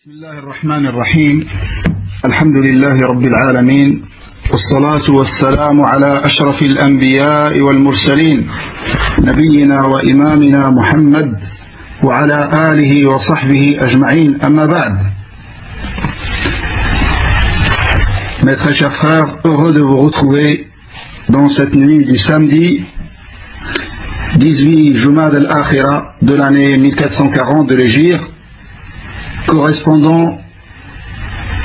بسم الله الرحمن الرحيم. الحمد لله رب العالمين، والصلاة والسلام على أشرف الأنبياء والمرسلين نبينا وإمامنا محمد وعلى آله وصحبه أجمعين. أما بعد. Mes très chers frères, heureux de vous retrouver dans cette nuit du samedi 18 Jumad al-Akhira de l'année 1440 de l'Hégire, correspondant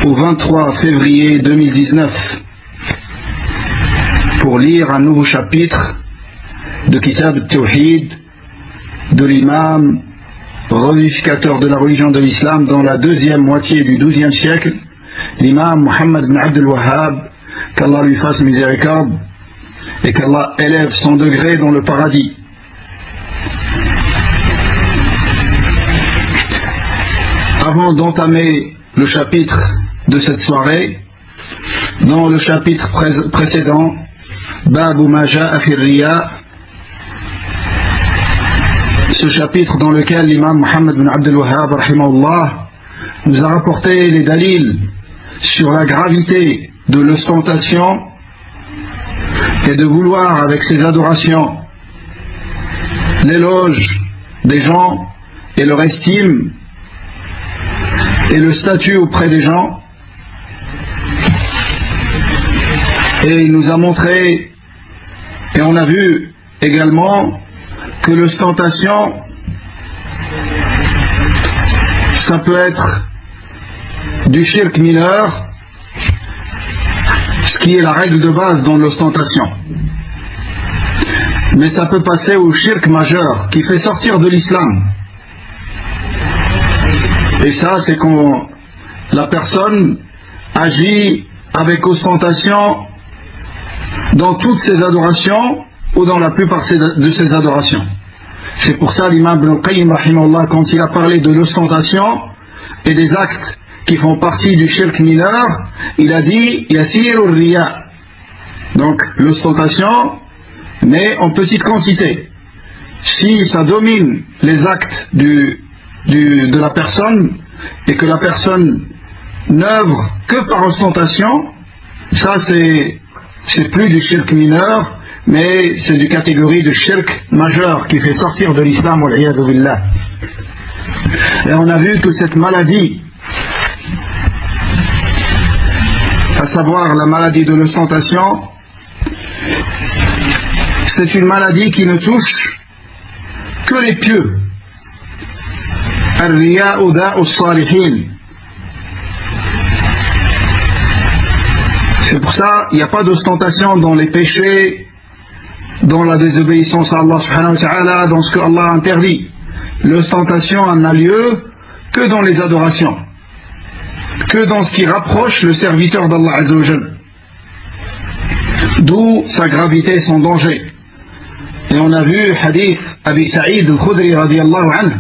au 23 février 2019, pour lire un nouveau chapitre de Kitab al-Tawhid de l'imam revivificateur de la religion de l'islam dans la deuxième moitié du XIIe siècle, l'imam Muhammad ibn Abd al-Wahhab, qu'Allah lui fasse miséricorde et qu'Allah élève son degré dans le paradis. Avant d'entamer le chapitre de cette soirée, dans le chapitre précédent, Babu ma ja'a fi riya, ce chapitre dans lequel l'imam Muhammad ibn Abd al-Wahhab rahimahullah nous a rapporté les dalils sur la gravité de l'ostentation et de vouloir avec ses adorations l'éloge des gens et leur estime et le statut auprès des gens. Et il nous a montré, et on a vu également, que l'ostentation, ça peut être du shirk mineur, ce qui est la règle de base dans l'ostentation. Mais ça peut passer au shirk majeur, qui fait sortir de l'islam. Et ça, c'est quand la personne agit avec ostentation dans toutes ses adorations ou dans la plupart de ses adorations. C'est pour ça l'imam Ibn al-Qayyim rahimahullah, quand il a parlé de l'ostentation et des actes qui font partie du shirk mineur, il a dit yasirur riya, donc l'ostentation, mais en petite quantité. Si ça domine les actes de la personne et que la personne n'œuvre que par ostentation, ça c'est plus du shirk mineur, mais c'est du catégorie de shirk majeur qui fait sortir de l'islam, wal iyadu billah. Et on a vu que cette maladie, à savoir la maladie de l'ostentation, c'est une maladie qui ne touche que les pieux. Ar-riya'u da'u s-salihin. C'est pour ça il n'y a pas d'ostentation dans les péchés, dans la désobéissance à Allah subhanahu wa ta'ala, dans ce que Allah interdit. L'ostentation n'a lieu que dans les adorations, que dans ce qui rapproche le serviteur d'Allah azza wa jal. D'où sa gravité et son danger. Et on a vu hadith Abi Sa'id al-Khudri radiyallahu anhu,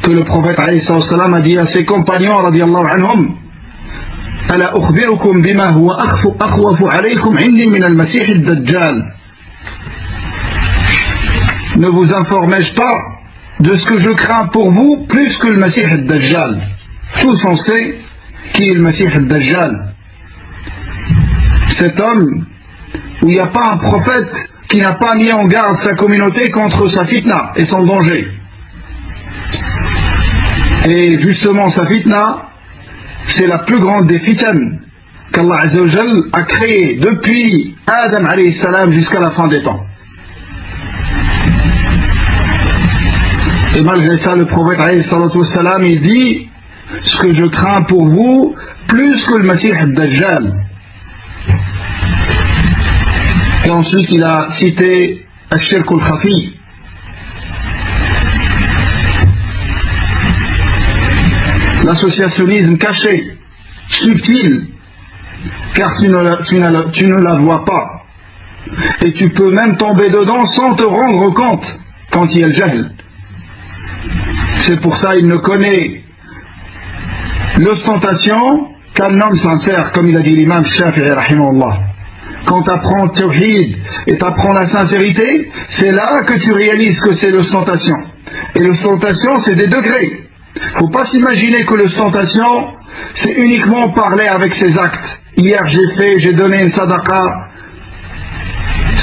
que le prophète alayhi salam a dit à ses compagnons radiyallahu anhum: Ala ukhbirukum bima huwa akhwafu alaykum indi min al-masih ad-dajjal. Ne vous informez-je pas de ce que je crains pour vous plus que le Masih ad-Dajjal? Tous on sait qui est le Masih ad-Dajjal. Cet homme où il n'y a pas un prophète qui n'a pas mis en garde sa communauté contre sa fitna et son danger. Et justement sa fitna, c'est la plus grande des fitanes qu'Allah Azza wa Jal a créée depuis Adam alayhi salam jusqu'à la fin des temps. Et malgré ça, le prophète alayhi salatu wa salam, il dit: ce que je crains pour vous plus que le Masih ad-Dajjal. Et ensuite il a cité al-shirk al-khafi, l'associationnisme caché, subtil, car tu ne la vois pas. Et tu peux même tomber dedans sans te rendre compte quand il y a le jahl. C'est pour ça il ne connaît l'ostentation qu'un homme sincère, comme il a dit l'imam Shafi'i rahimahullah. Quand tu apprends le tawhid et tu apprends la sincérité, c'est là que tu réalises que c'est l'ostentation. Et l'ostentation, c'est des degrés. Il ne faut pas s'imaginer que l'ostentation, c'est uniquement parler avec ses actes. Hier j'ai donné une sadaqa.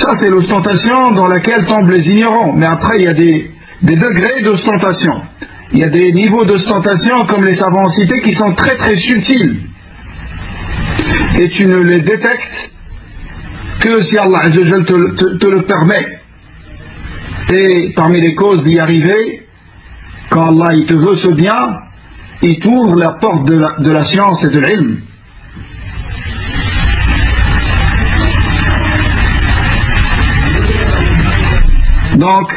Ça c'est l'ostentation dans laquelle tombent les ignorants. Mais après il y a des degrés d'ostentation. Il y a des niveaux d'ostentation comme les savants ont cités qui sont très très subtils. Et tu ne les détectes que si Allah Azza wa Jal te le permet. Et parmi les causes d'y arriver, quand Allah il te veut ce bien, il t'ouvre la porte de la science et de l'ilm. Donc,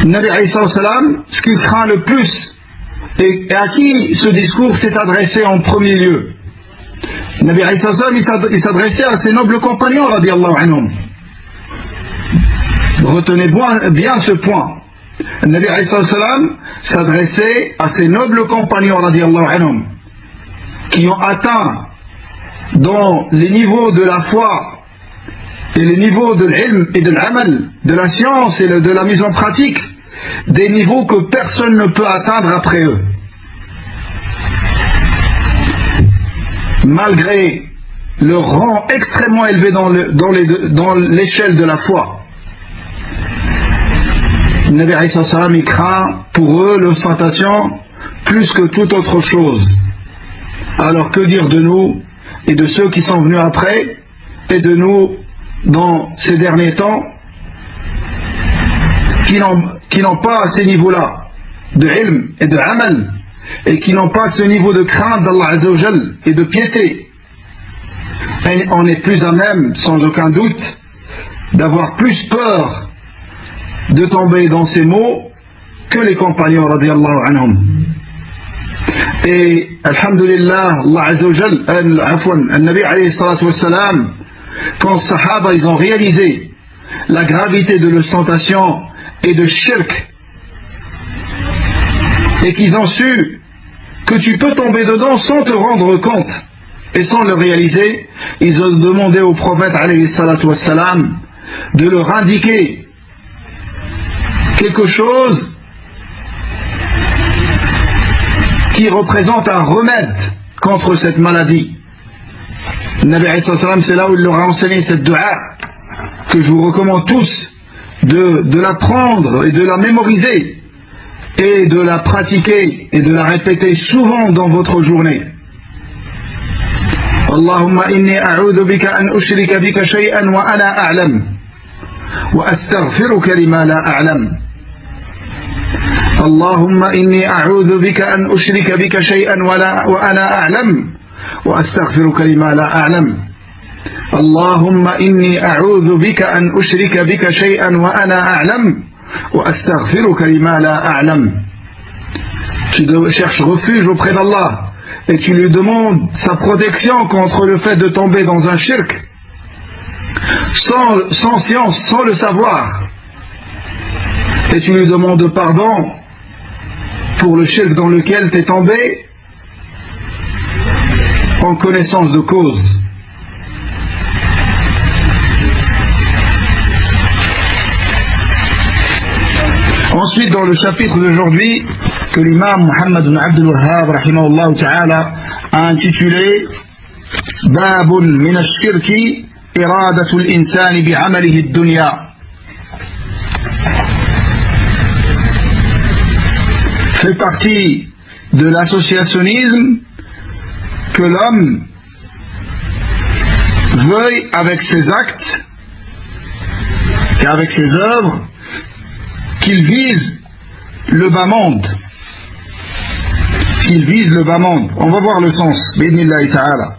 Nabi Isa salam, ce qu'il craint le plus, et à qui ce discours s'est adressé en premier lieu. Nabi Isa salam, il s'adressait à ses nobles compagnons, radiyallahu anhum. Retenez bien ce point. Nabi Isa salam s'adressait à ses nobles compagnons, radiyallahu anhum, qui ont atteint dans les niveaux de la foi et les niveaux de l'ilm et de l'amal, de la science et de la mise en pratique, des niveaux que personne ne peut atteindre après eux. Malgré leur rang extrêmement élevé dans l'échelle de la foi. Nabi Isa salam, il craint pour eux l'ostentation plus que toute autre chose. Alors que dire de nous et de ceux qui sont venus après et de nous dans ces derniers temps qui n'ont pas ces niveaux-là de ilm et de amal et qui n'ont pas ce niveau de crainte d'Allah Azza wa Jal et de piété. Et on est plus à même, sans aucun doute, d'avoir plus peur de tomber dans ces mots que les compagnons radiyallahu anhum. Et alhamdulillah, Allah Azza wa Jal, Nabi alayhi salatu wassalam, quand les Sahaba ils ont réalisé la gravité de l'ostentation et de shirk, et qu'ils ont su que tu peux tomber dedans sans te rendre compte et sans le réaliser, ils ont demandé au prophète alayhi salatu wassalam de leur indiquer quelque chose qui représente un remède contre cette maladie. Nabi Isa salam, c'est là où il leur a enseigné cette dua que je vous recommande tous de l'apprendre et de la mémoriser et de la pratiquer et de la répéter souvent dans votre journée. Allahumma inni a'udhu bika an ushrika bika shay'an wa ana a'lam wa astaghfiruka lima la a'lam. Allahumma inni a'udhu bika an ushrika bika shay'an wa ana a'lam wa astaghfiruka lima la a'lam. Allahumma inni a'udhu bika an ushrika bika shay'an wa ana a'lam wa astaghfiruka lima la a'lam. Tu cherches refuge auprès d'Allah et tu lui demandes sa protection contre le fait de tomber dans un shirk sans science, sans le savoir, et tu lui demandes pardon pour le shirk dans lequel tu es tombé en connaissance de cause. Ensuite, dans le chapitre d'aujourd'hui, que l'imam Muhammad ibn Abdul Wahhab rahimahullah ta'ala a intitulé Babun min ash-shirki iradatu al-insani bi'amalihi ad-dunya, fait partie de l'associationnisme que l'homme veuille avec ses actes et avec ses œuvres qu'il vise le bas monde. Qu'il vise le bas monde. On va voir le sens. Bidnillahi ta'ala.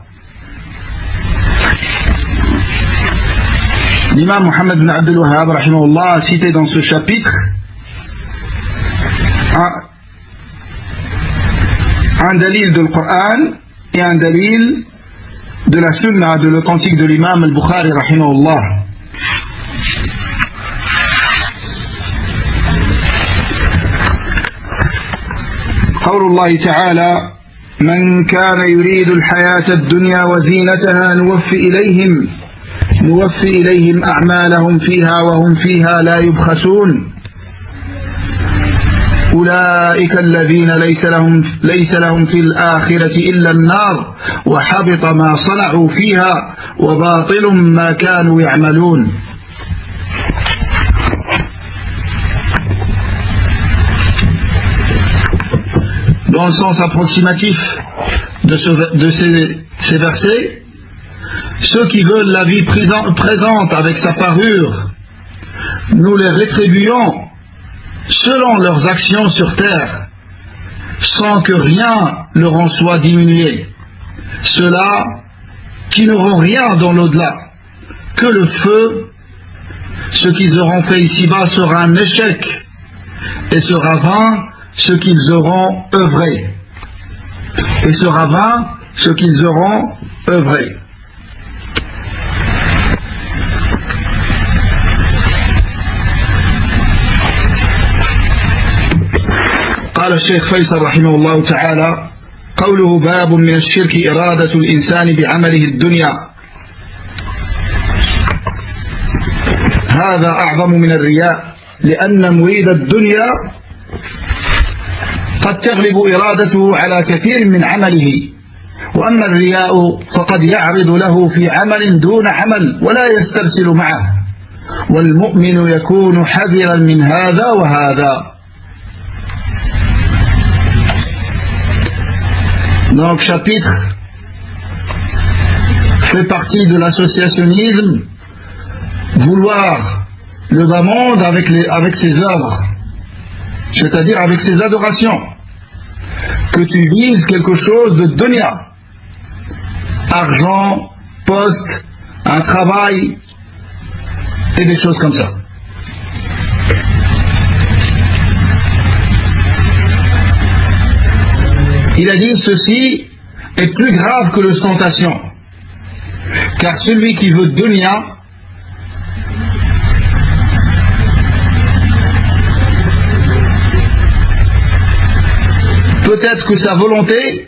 L'imam Muhammad ibn Abdul Wahhab rahimahullah a cité dans ce chapitre un dalil de Coran et un dalil de la sunna de l'authentique de l'imam al-Bukhari rahimahullah. قول الله تعالى من كان يريد الحياة الدنيا وزينتها نوفي إليهم أعمالهم فيها وهم فيها لا يبخسون أولئك الذين ليس لهم في الآخرة إلا النار وحبط ما صنعوا فيها وباطل ما كانوا يعملون. Dans le sens approximatif de ces versets, ceux qui veulent la vie présente avec sa parure, nous les rétribuons selon leurs actions sur terre, sans que rien leur en soit diminué. Ceux-là qui n'auront rien dans l'au-delà, que le feu, ce qu'ils auront fait ici-bas sera un échec, et sera vain ce qu'ils auront œuvré. Et sera vain ce qu'ils auront œuvré. قال الشيخ فيصل رحمه الله تعالى: قوله باب من الشرك إرادة الإنسان بعمله الدنيا، هذا أعظم من الرياء، لأن مريد الدنيا قد تغلب إرادته على كثير من عمله، وأما الرياء فقد يعرض له في عمل دون عمل ولا يسترسل معه، والمؤمن يكون حذرا من هذا وهذا. Donc chapitre fait partie de l'associationnisme, vouloir le bas monde avec ses œuvres, c'est-à-dire avec ses adorations, que tu vises quelque chose de dunya, argent, poste, un travail et des choses comme ça. Il a dit ceci est plus grave que l'ostentation, car celui qui veut dunya peut-être que sa volonté,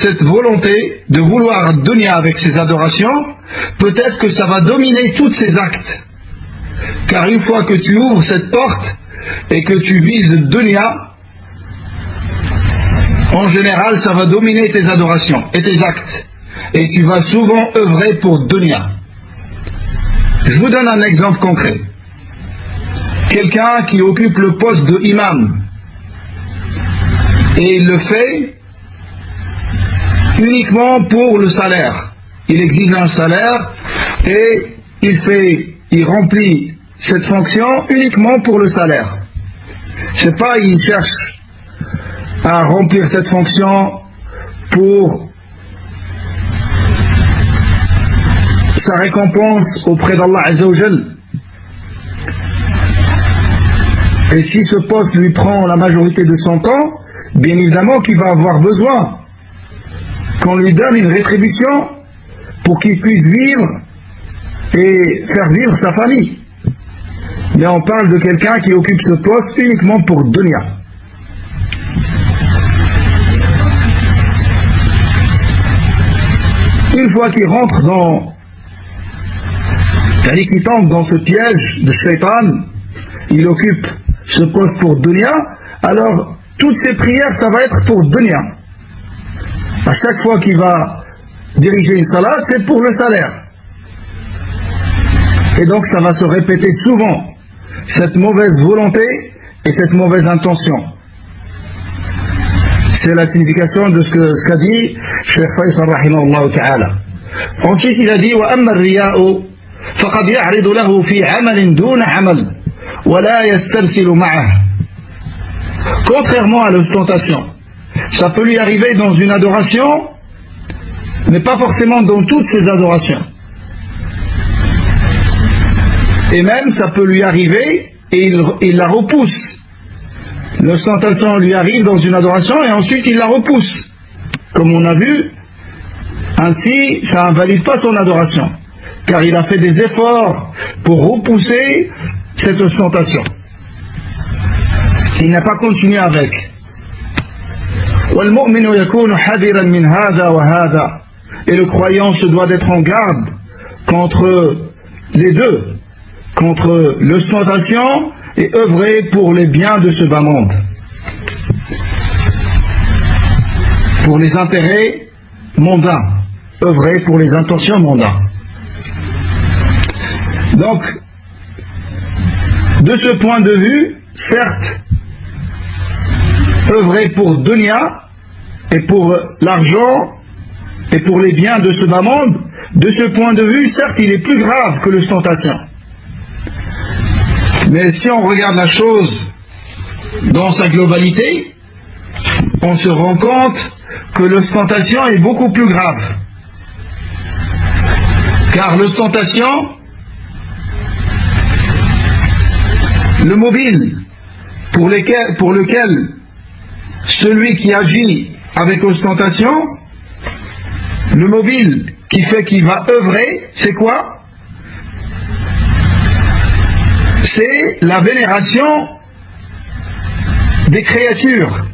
cette volonté de vouloir dunya avec ses adorations, peut-être que ça va dominer tous ses actes, car une fois que tu ouvres cette porte et que tu vises dunya, en général, ça va dominer tes adorations et tes actes. Et tu vas souvent œuvrer pour dunya. Je vous donne un exemple concret. Quelqu'un qui occupe le poste de imam. Et il le fait uniquement pour le salaire. Il exige un salaire et il remplit cette fonction uniquement pour le salaire. C'est pas, il cherche à remplir cette fonction pour sa récompense auprès d'Allah Azza wa Jal. Et si ce poste lui prend la majorité de son temps, bien évidemment qu'il va avoir besoin qu'on lui donne une rétribution pour qu'il puisse vivre et faire vivre sa famille. Mais on parle de quelqu'un qui occupe ce poste uniquement pour dunya. Une fois qu'il rentre qu'il tombe dans ce piège de Shaitan, il occupe ce poste pour dunya, alors toutes ses prières, ça va être pour dunya. À chaque fois qu'il va diriger une salat, c'est pour le salaire. Et donc ça va se répéter souvent, cette mauvaise volonté et cette mauvaise intention. C'est la signification de ce qu'a dit Cheikh Faisal rahimahullah ta'ala. Ensuite il a dit وَأَمَّا الرِّيَاءُ فَقَدْ يَعْرِضُ لَهُ فِي عَمَلٍ دُونَ عَمَلٍ وَلَا يَسْتَرْسِلُ مَعَهُ. Contrairement à l'ostentation, ça peut lui arriver dans une adoration, mais pas forcément dans toutes ses adorations. Et même ça peut lui arriver et il la repousse. L'ostentation lui arrive dans une adoration et ensuite il la repousse. Comme on a vu, ainsi ça n'invalide pas son adoration, car il a fait des efforts pour repousser cette ostentation. Il n'a pas continué avec. وَالْمُؤْمِنُ يَكُونُ حَذِرًا مِنْ هَذَا وَهَذَا. Et le croyant se doit d'être en garde contre les deux, contre l'ostentation et œuvrer pour les biens de ce bas monde, pour les intérêts mondains, œuvrer pour les intentions mondaines. Donc, de ce point de vue, certes, œuvrer pour dunya et pour l'argent et pour les biens de ce bas monde, de ce point de vue, certes, il est plus grave que l'ostentation. Mais si on regarde la chose dans sa globalité, on se rend compte que l'ostentation est beaucoup plus grave. Car l'ostentation, le mobile pour lequel celui qui agit avec ostentation, le mobile qui fait qu'il va œuvrer, c'est quoi? C'est la vénération des créatures.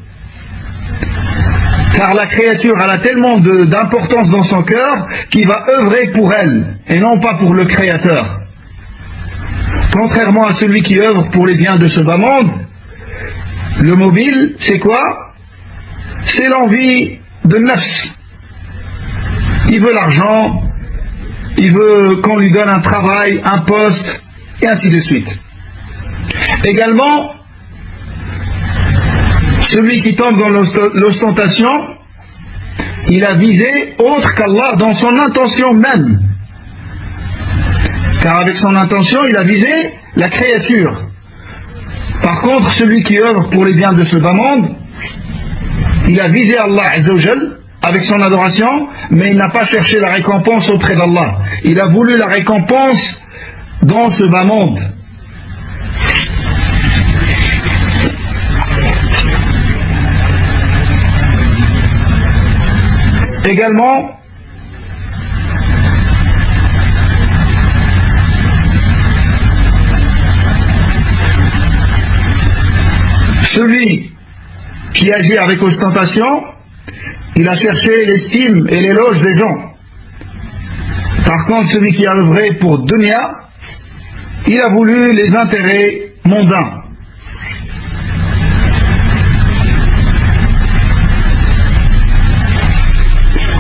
Car la créature elle a tellement d'importance dans son cœur qu'il va œuvrer pour elle et non pas pour le créateur. Contrairement à celui qui œuvre pour les biens de ce bas monde, le mobile, c'est quoi? C'est l'envie de nafs. Il veut l'argent, il veut qu'on lui donne un travail, un poste, et ainsi de suite. Également, celui qui tombe dans l'ostentation, il a visé autre qu'Allah dans son intention même. Car avec son intention, il a visé la créature. Par contre, celui qui œuvre pour les biens de ce bas monde, il a visé Allah Azza wa Jal avec son adoration, mais il n'a pas cherché la récompense auprès d'Allah. Il a voulu la récompense dans ce bas monde. Également, celui qui agit avec ostentation, il a cherché l'estime et l'éloge des gens. Par contre, celui qui a œuvré pour dunya, il a voulu les intérêts mondains.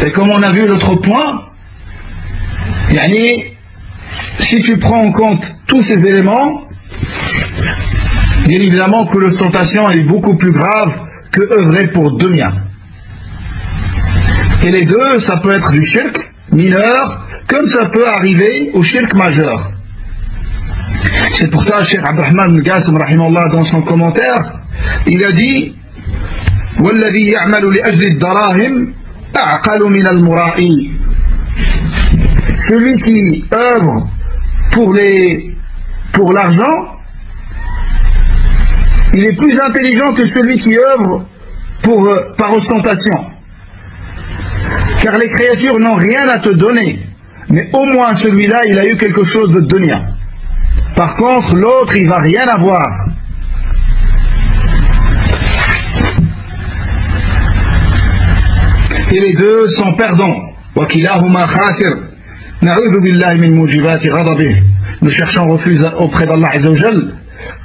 Et comme on a vu l'autre point, si tu prends en compte tous ces éléments, bien évidemment que l'ostentation est beaucoup plus grave que œuvrer pour dunya. Et les deux, ça peut être du shirk mineur, comme ça peut arriver au shirk majeur. C'est pour ça, Cheikh Abdurrahman al-Qasim, rahimahullah, dans son commentaire, il a dit وَالَّذِي يَعْمَلُ لِأَجْلِ الدَّرَاهِمِ أَعْقَلُ مِنَ الْمُرَائِي. Celui qui œuvre pour l'argent, il est plus intelligent que celui qui œuvre par ostentation. Car les créatures n'ont rien à te donner, mais au moins celui-là, il a eu quelque chose de dunya. Par contre, l'autre, il va rien avoir. Et les deux sont perdants. وَكِلَاهُمَا خَاسِرٌ نَعُوذُ بِاللَّهِ مِنْ مُوجِبَاتِ غَضَبِهِ. Nous cherchons refuge auprès d'Allah Azza wa Jal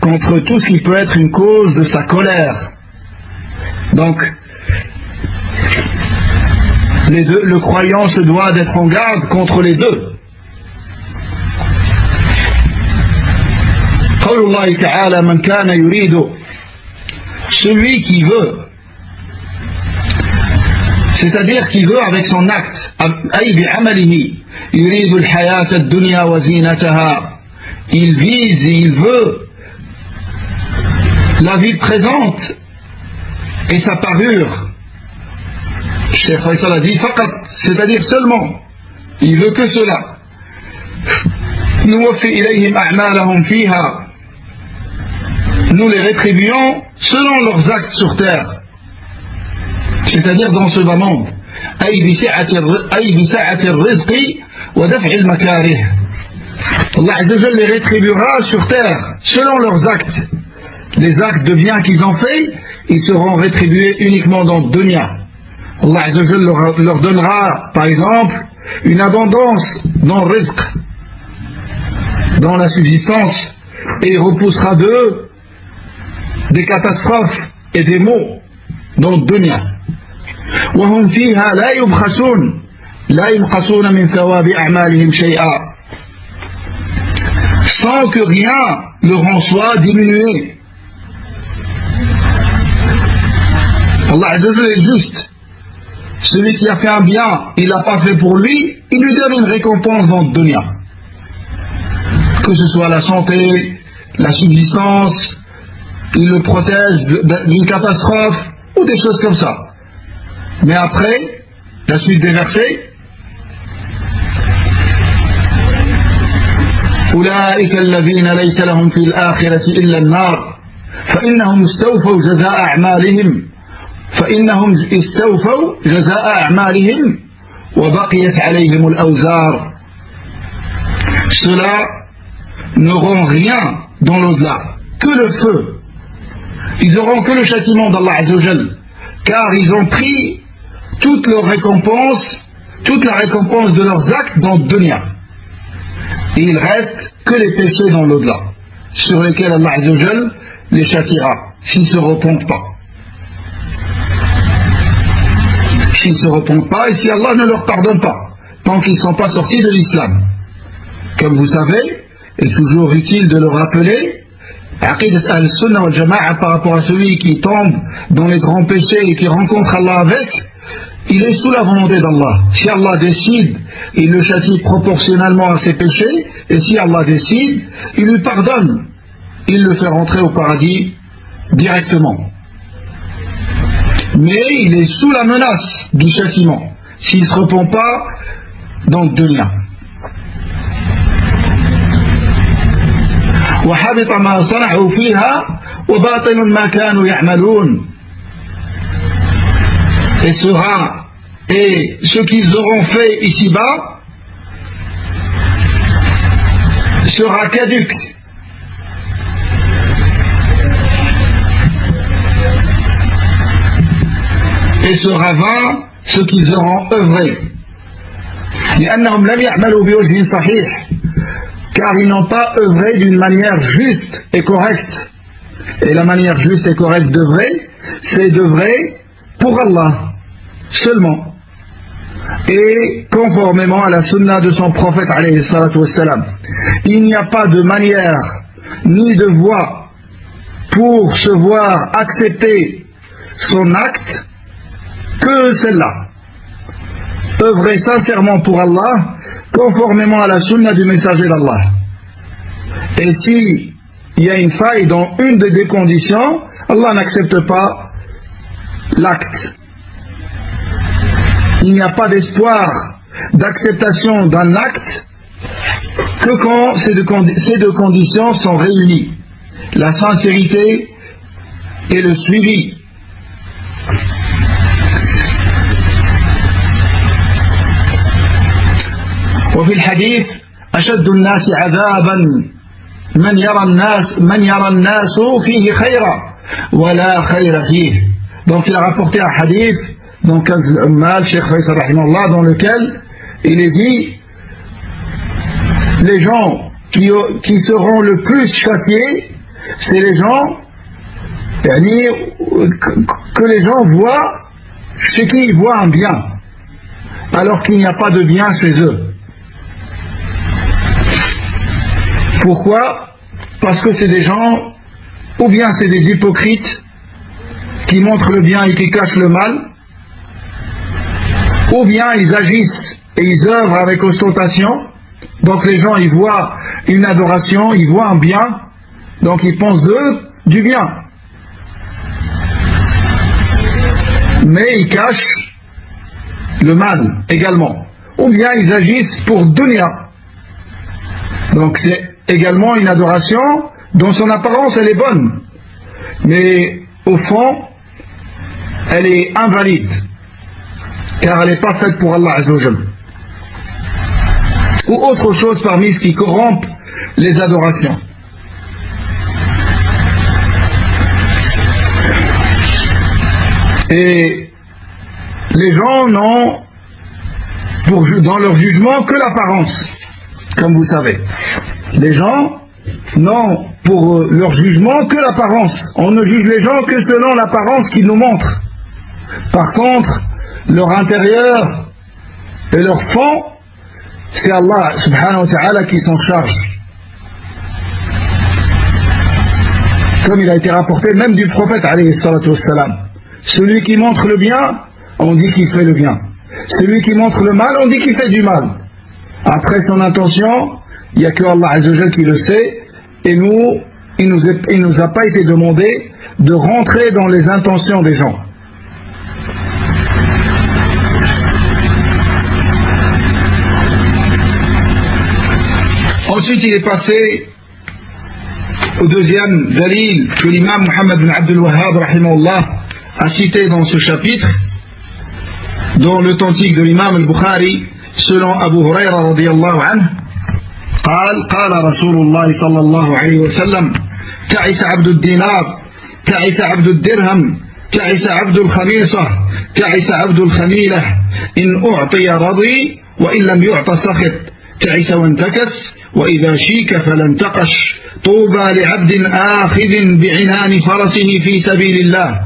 contre tout ce qui peut être une cause de sa colère. Donc, les deux, le croyant se doit d'être en garde contre les deux. قول الله تعالى من كان يريد, celui qui veut, c'est-à-dire qui veut avec son acte, أي بعمله يريد الحياة الدنيا وزينتها, il vise et il veut la vie présente et sa parure. Cheikh Faisal a dit faqat, c'est-à-dire seulement, il veut que cela. نوفي إليهم أعمالهم فيها, nous les rétribuons selon leurs actes sur terre, c'est-à-dire dans ce bas monde. أي بسعة الرزق ودفع المكاره. Allah Azza wa Jal les rétribuera sur terre selon leurs actes. Les actes de bien qu'ils ont fait, ils seront rétribués uniquement dans le dunya. Allah Azza wa Jal leur donnera, par exemple, une abondance dans le rizq, dans la subsistance, et il repoussera d'eux des catastrophes et des maux dans le dunya. وهم فيها لا يبخسون من ثواب أعمالهم شيئا, sans que rien leur en soit diminué. Allah Azza wa Jalla est juste. Celui qui a fait un bien, il l'a pas fait pour lui, il lui donne une récompense dans le dunya. Que ce soit la santé, la subsistance, il le protège d'une catastrophe ou des choses comme ça. Mais après, la suite des versets, أولئك الذين ليس لهم في الآخرة إلا النار فإنهم استوفوا جزاء أعمالهم وبقيت عليهم الأوزار. Ceux-là n'auront rien dans l'au-delà, que le feu. Ils auront que le châtiment d'Allah Azza wa Jal, car ils ont pris toute la récompense de leurs actes dans le dunya. Et il reste que les péchés dans l'au-delà, sur lesquels Allah Azza wa Jal les châtiera, s'ils ne se repentent pas. S'ils ne se repentent pas et si Allah ne leur pardonne pas, tant qu'ils ne sont pas sortis de l'islam. Comme vous savez, il est toujours utile de le rappeler, Aqidat al-Sunnah wal Jama'a par rapport à celui qui tombe dans les grands péchés et qui rencontre Allah avec, il est sous la volonté d'Allah. Si Allah décide, il le châtie proportionnellement à ses péchés, et si Allah décide, il lui pardonne. Il le fait rentrer au paradis directement. Mais il est sous la menace du châtiment, s'il ne se repent pas dans le dunya. وحبط ما صنعوا فيها وباطل ما كانوا يعملون. Et ce qu'ils auront fait ici-bas sera caduc. Et sera vain ce qu'ils auront œuvré. لأنهم لم يعملوا بوجه صحيح, car ils n'ont pas œuvré d'une manière juste et correcte. Et la manière juste et correcte d'œuvrer, c'est d'œuvrer pour Allah seulement, et conformément à la sunna de son prophète alayhi salatu wassalam. Il n'y a pas de manière ni de voie pour se voir accepter son acte que celle-là. Œuvrer sincèrement pour Allah, conformément à la sunna du messager d'Allah. Et si il y a une faille dans une des conditions, Allah n'accepte pas l'acte. Il n'y a pas d'espoir d'acceptation d'un acte que quand ces deux conditions sont réunies. La sincérité et le suivi. وفي الحديث أشد الناس عذابا من يرى الناس فيه خيرا ولا خير فيه. Donc il a rapporté un hadith dans Al-Ummal, Cheikh Faisal rahimahullah, dans lequel il est dit les gens qui seront le plus châtiés, c'est les gens que les gens voient, chez qui ils voient un bien alors qu'il n'y a pas de bien chez eux. Pourquoi? Parce que c'est des gens, ou bien c'est des hypocrites qui montrent le bien et qui cachent le mal, ou bien ils agissent et ils œuvrent avec ostentation. Donc les gens, ils voient une adoration, ils voient un bien, donc ils pensent d'eux du bien. Mais ils cachent le mal également. Ou bien ils agissent pour dunya. Donc c'est également une adoration dont son apparence elle est bonne, mais au fond elle est invalide, car elle n'est pas faite pour Allah Azza wa Jal. Ou autre chose parmi ce qui corrompt les adorations. Et les gens n'ont dans leur jugement que l'apparence, comme vous savez. Les gens, n'ont pour leur jugement que l'apparence. On ne juge les gens que selon l'apparence qu'ils nous montrent. Par contre, leur intérieur et leur fond, c'est Allah subhanahu wa ta'ala qui s'en charge. Comme il a été rapporté même du prophète alayhi salatu wassalam. Celui qui montre le bien, on dit qu'il fait le bien. Celui qui montre le mal, on dit qu'il fait du mal. Après son intention, il n'y a que Allah azza wa jalla qui le sait. Et nous, il nous a pas été demandé de rentrer dans les intentions des gens. Ensuite, il est passé au deuxième dalil que l'imam Muhammad bin Abdul Wahhab rahimahullah a cité dans ce chapitre, dans l'authentique de l'imam al-Bukhari, selon Abu Huraira radiyallahu anhu. قال رسول الله صلى الله عليه وسلم تعس عبد الدينار تعس عبد الدرهم تعس عبد الخميصة تعس عبد الخميلة إن أعطي رضي وإن لم يعط سخط تعس وانتكس وإذا شيك فلن تقش طوبى لعبد آخذ بعنان فرسه في سبيل الله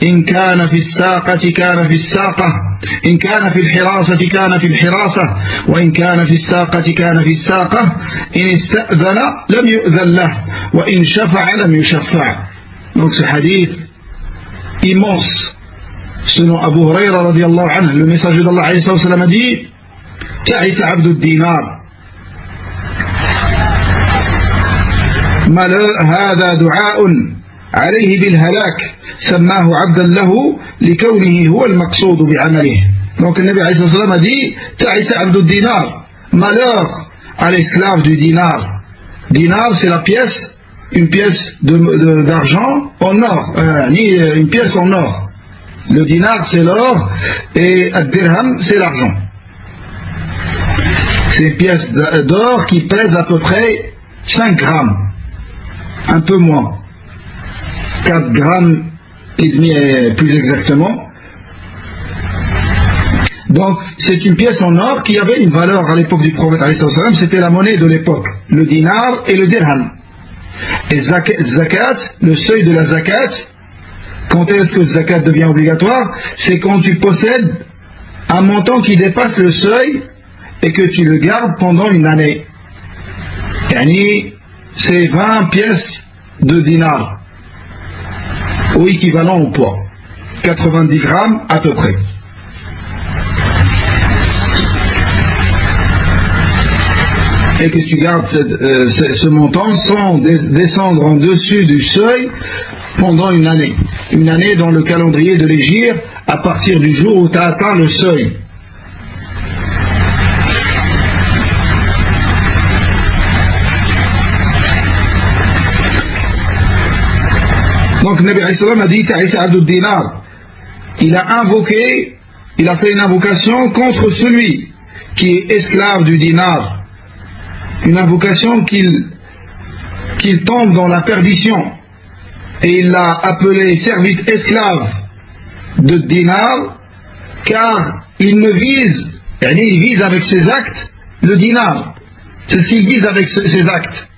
إن كان في الساقة كان في الساقة إن كان في الحراسة كان في الحراسة وإن كان في الساقة كان في الساقة إن استأذن لم يؤذن له وإن شفع لم يشفع. Donc ce hadith immense, selon Abu Huraira radiyallahu anhu, le messager d'Allah alayhi wa sallam a dit Ta'isa abdul dinar. هذا دعاء عليه بالهلاك سماه عبدا له لكونه هو المقصود بعمله. Donc le Nabi alayhi wa sallam a dit Ta'isa abdul dinar. Malheur à l'esclave du dinar. Dinar, c'est la pièce, une pièce d'argent en or, ni une pièce en or. Le dinar, c'est l'or, et le dirham, c'est l'argent. C'est une pièce d'or qui pèse à peu près 5 grammes, un peu moins, 4 grammes et demi plus exactement. Donc c'est une pièce en or qui avait une valeur à l'époque du prophète, c'était la monnaie de l'époque, le dinar et le dirham. Et zakat, le seuil de la zakat, quand est-ce que le zakat devient obligatoire? C'est quand tu possèdes un montant qui dépasse le seuil et que tu le gardes pendant une année. Yani, c'est 20 pièces de dinar, ou équivalent au poids, 90 grammes à peu près. Et que tu gardes ce montant sans descendre en dessus du seuil pendant une année. Une année dans le calendrier de l'Hégire à partir du jour où tu as atteint le seuil. Donc Nabi alayhi salam a dit Ta'isa abdul dinar. Il a invoqué, il a fait une invocation contre celui qui est esclave du dinar. Une invocation qu'il tombe dans la perdition. Et il l'a appelé servite esclave de dinar, car il ne vise, il vise avec ses actes le dinar. C'est ce qu'il vise avec ses actes.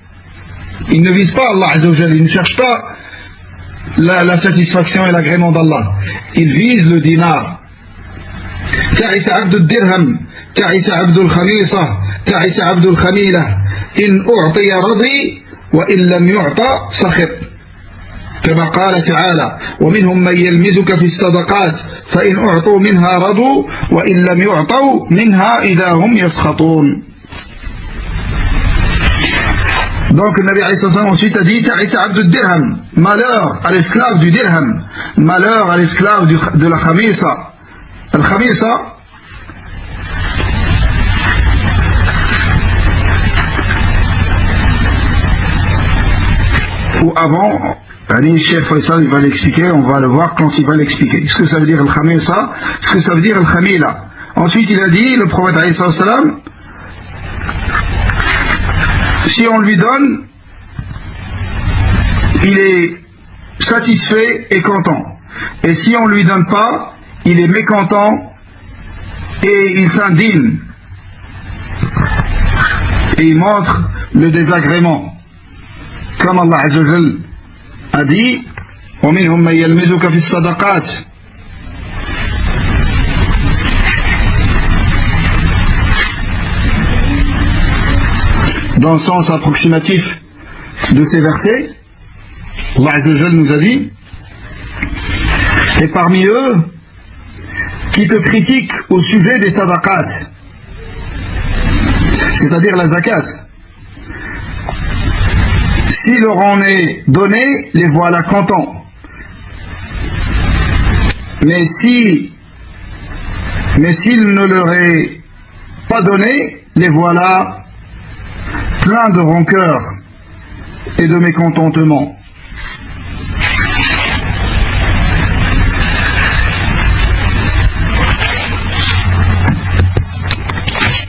Il ne vise pas Allah Azza wa Jalla, il ne cherche pas la satisfaction et l'agrément d'Allah. Il vise le dinar. Ta'isa abdul dirham, ta'isa abdul khamisa, ta'isa abdul khamila, in u'tiya radi, wa in lam yu'ta sakhit. كما قال تعالى ومنهم من يلمزك في الصدقات فإن أعطوا منها رضوا وإن لم يعطوا منها إذا هم يسخطون. Donc le Nabi alayhi salam ensuite a dit Ta'isa abdul dirham, malheur à l'esclave du dirham, malheur à l'esclave de la khamisa. Al khamisa, ou avant, Cheikh Faisal il va l'expliquer, on va le voir quand il va l'expliquer. Ce que ça veut dire al-khamisa, ce que ça veut dire al-khamila. Ensuite il a dit, le prophète alayhi salam, si on lui donne, il est satisfait et content. Et si on ne lui donne pas, il est mécontent et il s'indigne. Et il montre le désagrément. comme Allah Azza wa Jal a dit وَمِنْهُمْ مَنْ يَلْمِزُكَ فِي الصَّدَقَاتِ. Dans le sens approximatif de ces versets, Allah Azza wa Jal nous a dit, et parmi eux qui te critiquent au sujet des sadaqat, c'est-à-dire la zakat. Si leur en est donné, les voilà contents. Mais s'il ne leur est pas donné, les voilà pleins de rancœur et de mécontentement.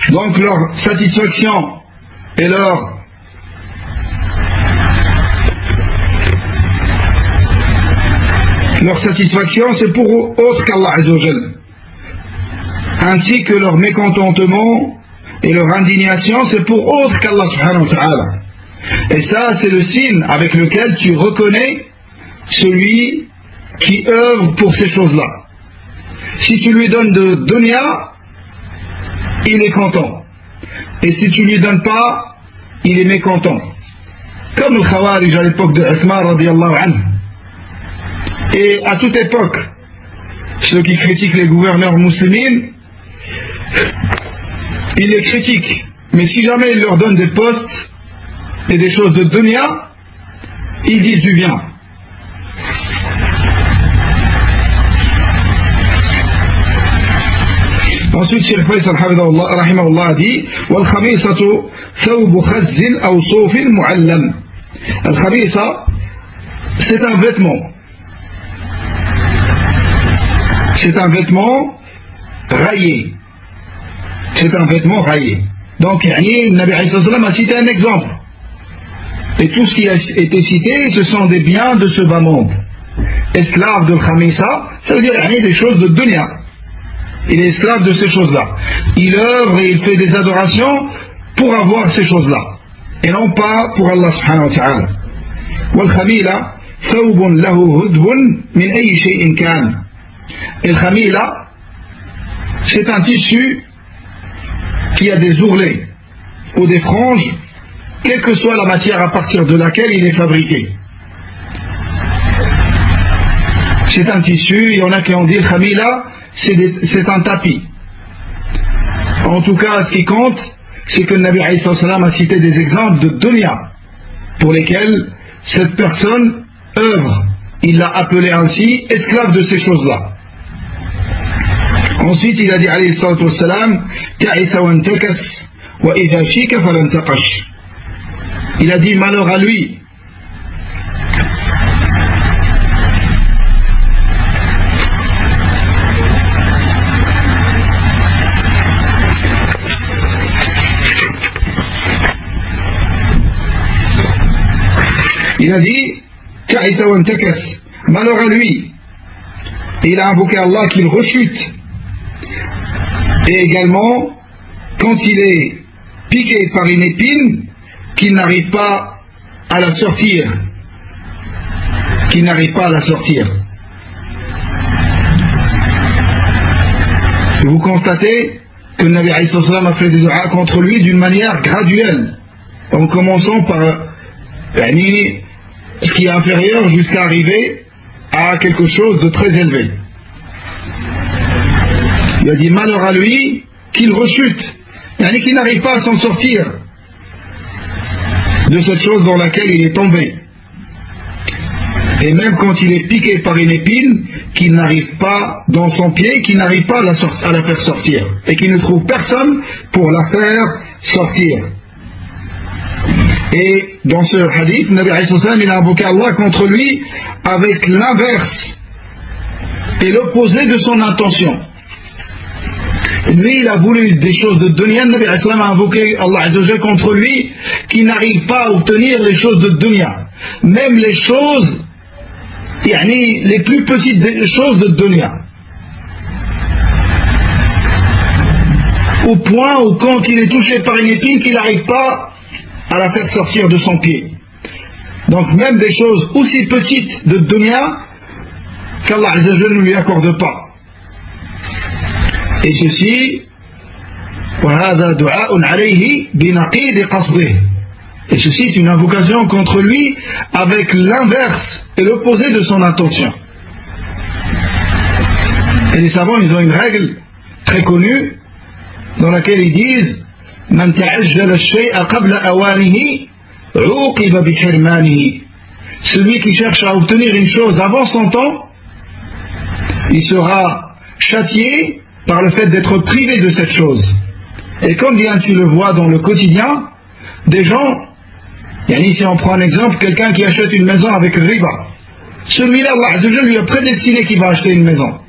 Donc leur satisfaction et leur satisfaction, c'est pour autre qu'Allah Azza wa Jal, ainsi que leur mécontentement et leur indignation, c'est pour autre qu'Allah subhanahu wa ta'ala. Et ça, c'est le signe avec lequel tu reconnais celui qui œuvre pour ces choses-là. Si tu lui donnes de dunya, il est content. Et si tu lui donnes pas, il est mécontent. Comme le Khawarij à l'époque de Uthman radiyallahu anhu. Et à toute époque, ceux qui critiquent les gouverneurs musulmans, ils les critiquent. Mais si jamais ils leur donnent des postes et des choses de dunya, ils disent du bien. Ensuite, Cheikh Faisal rahimahullah a dit Wal-khamisatu thawbu khazzin aw sufin mu'allam. Al-khamisa, c'est un vêtement. C'est un vêtement rayé. C'est un vêtement rayé. Donc, le Nabi a cité un exemple. Et tout ce qui a été cité, ce sont des biens de ce bas monde. Esclave de Khamisa, ça veut dire des choses de dunya. Il est esclave de ces choses-là. Il œuvre et il fait des adorations pour avoir ces choses-là. Et non pas pour Allah subhanahu wa ta'ala. Wal-khamila, thawbun lahu hudbun min ayyi shay'in kan. Et le khamila, c'est un tissu qui a des ourlets ou des franges, quelle que soit la matière à partir de laquelle il est fabriqué. C'est un tissu, il y en a qui ont dit le khamila, c'est un tapis. En tout cas, ce qui compte, c'est que le Nabi a cité des exemples de dunya pour lesquels cette personne œuvre. Il l'a appelé ainsi, esclave de ces choses-là. Ensuite, il a dit alayhi salatu wassalam, ta'isa wa antakas wa idha shika falan taqash. Il a dit malheur à lui. Il a dit ta'isa wa antakas, malheur à lui. Et il a invoqué Allah qu'il rechute. Et également, quand il est piqué par une épine, qu'il n'arrive pas à la sortir. Qu'il n'arrive pas à la sortir. Et vous constatez que le Nabi a fait des du'a contre lui d'une manière graduelle, en commençant par ce qui est inférieur jusqu'à arriver à quelque chose de très élevé. Il a dit malheur à lui qu'il rechute, qu'il n'arrive pas à s'en sortir de cette chose dans laquelle il est tombé. Et même quand il est piqué par une épine, qu'il n'arrive pas dans son pied, qu'il n'arrive pas à la faire sortir, et qu'il ne trouve personne pour la faire sortir. Et dans ce hadith, Nabi il a invoqué Allah contre lui avec l'inverse et l'opposé de son intention. Lui, il a voulu des choses de dunya. Nabi a invoqué Allah contre lui qui n'arrive pas à obtenir les choses de dunya. Même les choses, les plus petites choses de dunya. Au point où quand il est touché par une épine, qu'il n'arrive pas à la faire sortir de son pied. Donc même des choses aussi petites de dunya qu'Allah Azza wa Jalla ne lui accorde pas. Et ceci, وهذا دعاء عليه بنقيض قصده. Et ceci est une invocation contre lui avec l'inverse et l'opposé de son intention. Et les savants, ils ont une règle très connue dans laquelle ils disent من تعجل الشيء قبل أوانه عوقب بحرمانه. Celui qui cherche à obtenir une chose avant son temps, il sera châtié par le fait d'être privé de cette chose. Et comme bien tu le vois dans le quotidien, des gens, si on prend un exemple, quelqu'un qui achète une maison avec riba, celui-là, Allah Azza wa Jalla lui a prédestiné qu'il va acheter une maison.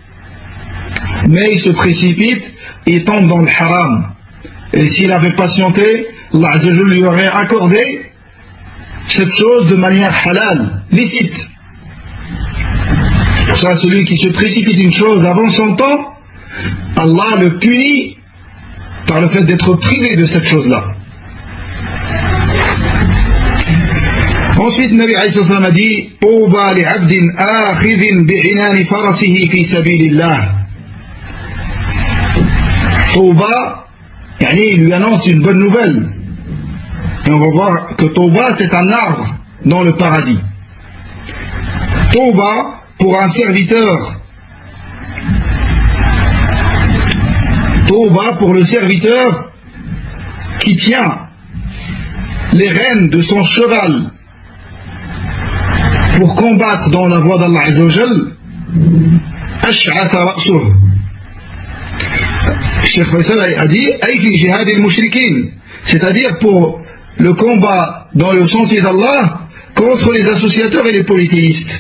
Mais il se précipite, il tombe dans le haram. Et s'il avait patienté, Allah Azza wa Jalla lui aurait accordé cette chose de manière halal, licite. Pour ça, celui qui se précipite une chose avant son temps, Allah le punit par le fait d'être privé de cette chose-là. Ensuite, Nabi alayhi salam a dit Touba li abdin akhidhin bi'inani farasihi fi sabilillah. Touba, il lui annonce une bonne nouvelle. Et on va voir que Touba, c'est un arbre dans le paradis. Touba, pour un serviteur. Touba, pour le serviteur qui tient les rênes de son cheval pour combattre dans la voie d'Allah Azza wa Jal. Ash'atha ra'suh. Cheikh Faisal a dit Ay fi jihad al-mushrikin, c'est-à-dire pour le combat dans le sentier d'Allah contre les associateurs et les polythéistes.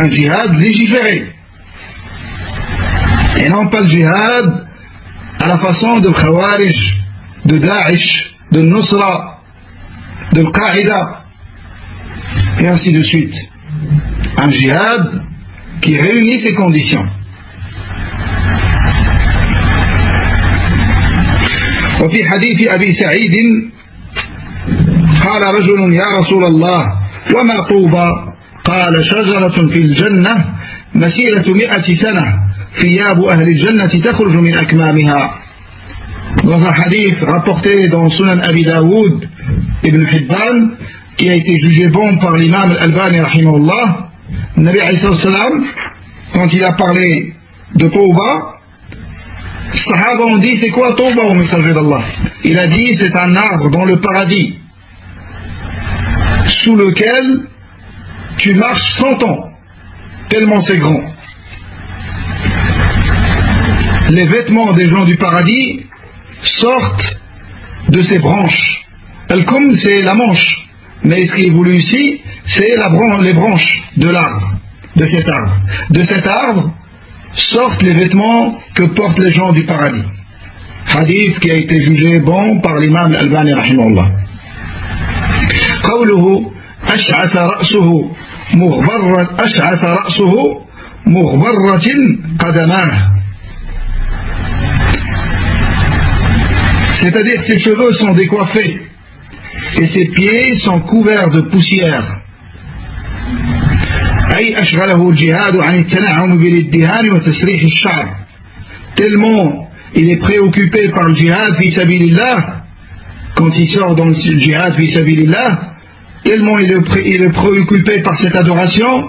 Un jihad légiféré. Et non pas le jihad à la façon de Khawarij, de Daesh, de Nusra, de Al-Qaïda, et ainsi de suite. Un jihad qui réunit ces conditions. وفي حديث أبي سعيد قال رجل يا رسول الله وما طوبى قال شجرة في الجنة مسيرة 100 سنة ثياب أهل الجنة تخرج من أكمامها. Dans un hadith rapporté dans Sunan Abi Daoud Ibn Hibban, qui a été jugé bon par l'imam Al-Albani rahimahullah, Nabi alayhi salam, quand il a parlé de Touba, les Sahaba ont dit c'est quoi Touba au messager d'Allah? Il a dit c'est un arbre dans le paradis sous lequel tu marches 100 ans, tellement c'est grand. Les vêtements des gens du paradis sortent de ces branches. Al-Kum, c'est la manche, mais ce qui est voulu ici, c'est les branches de l'arbre, de cet arbre. De cet arbre sortent les vêtements que portent les gens du paradis. Hadith qui a été jugé bon par l'imam Al-Albani rahimahullah. قوله أشعث رأسه مغبرة قدماه. C'est-à-dire que ses cheveux sont décoiffés et ses pieds sont couverts de poussière. أي أشغله الجهاد عن التنعم بالادهان وتسريح الشعر. Tellement il est préoccupé par le jihad fi sabilillah, quand il sort dans le jihad fi sabilillah, tellement il est préoccupé par cette adoration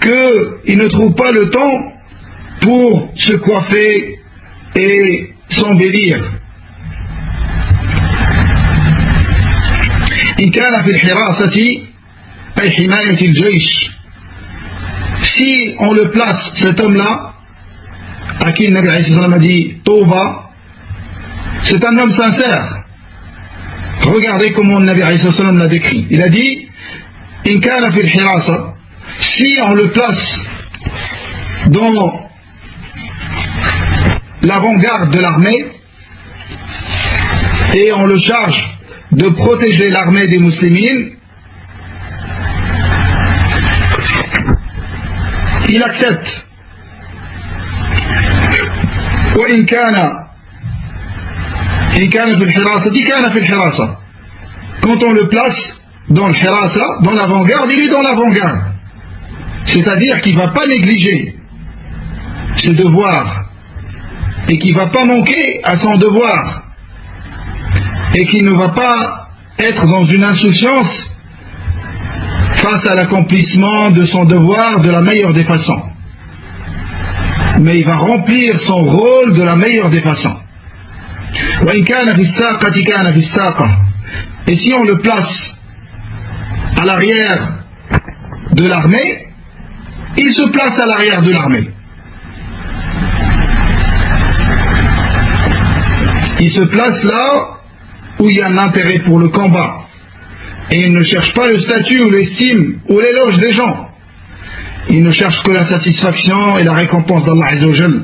qu'il ne trouve pas le temps pour se coiffer et s'embellir. إن كان في الحراسة أي حماية الجيش. Si on le place, cet homme-là, à qui le Nabi alayhi salam a dit Touba, c'est un homme sincère. Regardez comment le Nabi alayhi salam l'a décrit. Il a dit In kana fil hirasa, si on le place dans l'avant-garde de l'armée et on le charge de protéger l'armée des musulmans, il accepte. وإن كان في الحراسة كان في الحراسة. Quand on le place dans le hirasa, dans l'avant-garde, il est dans l'avant-garde. C'est-à-dire qu'il ne va pas négliger ses devoirs et qu'il ne va pas manquer à son devoir et qu'il ne va pas être dans une insouciance face à l'accomplissement de son devoir de la meilleure des façons. Mais il va remplir son rôle de la meilleure des façons. Et si on le place à l'arrière de l'armée, il se place à l'arrière de l'armée. Il se place là où il y a un intérêt pour le combat. Et il ne cherche pas le statut ou l'estime ou l'éloge des gens. Il ne cherche que la satisfaction et la récompense d'Allah Azza wa Jal.